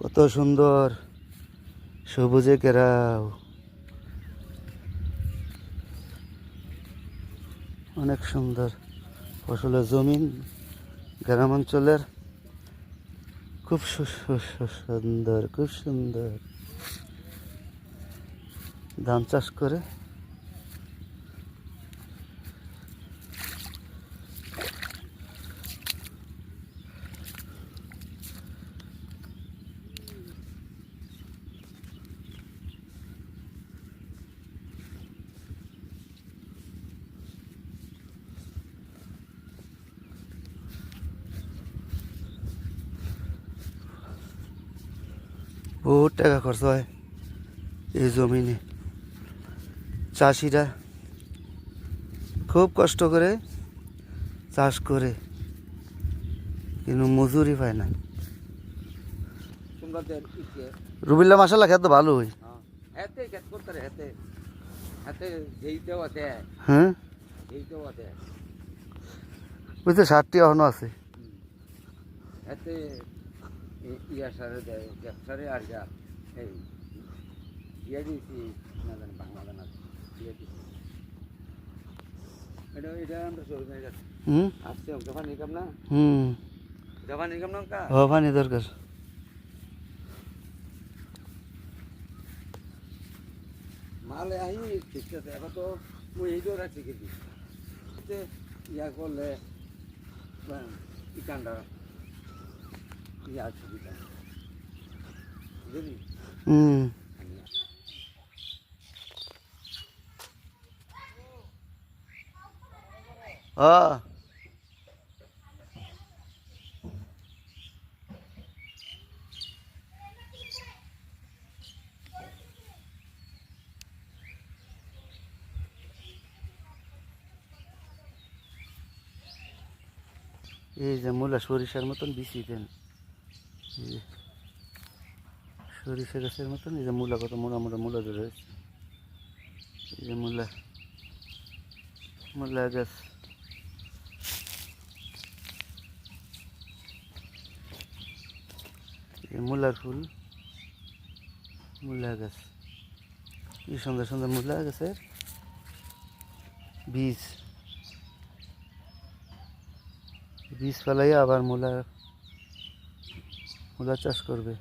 কত সুন্দর সবুজে ঘেরাও, অনেক সুন্দর ফসলের জমিন, গ্রাম অঞ্চলের খুব সুন্দর, খুব সুন্দর ধান চাষ করে বহুত টাকা খরচ হয় এই জমিনে। চাষিরা খুব কষ্ট করে চাষ করে, কিন্তু মজুরি পায় না। রুবিল্লা মাসাল্লাহ খেত ভালো হয়। হ্যাঁ, ওই তো 60টি এখনো আছে। ইয়া সারে দেয়, গ্যাস সারে আর যা এই ইয়া দিয়েছি না জানি বাংলা জানা ইয়া দিয়েছি এটা আমরা চলবে আসছে জাপানি কাম না। জাপানি কাম না কা পানি দরকার। মালে আই ঠিক আছে। এখন তো ওই এই দৌড় আছে কিন্তু ইয়া করলে ইকানটা ইয়া সুবিধা বুঝলি। এই যে মূলা সরিষার মতন বিচি দেন, সরিষা গাছের মতন। এই যে মূলা, কত মোটা মোটা মূলা ধরে রয়েছে। এই যে মূলা, মূলা গাছ। এই মূলার ফুল, মূলা গাছ, কি সুন্দর সুন্দর মূলা গাছের বীজ। বীজ ফেলাইয়া আবার মূলা চাষ করবে।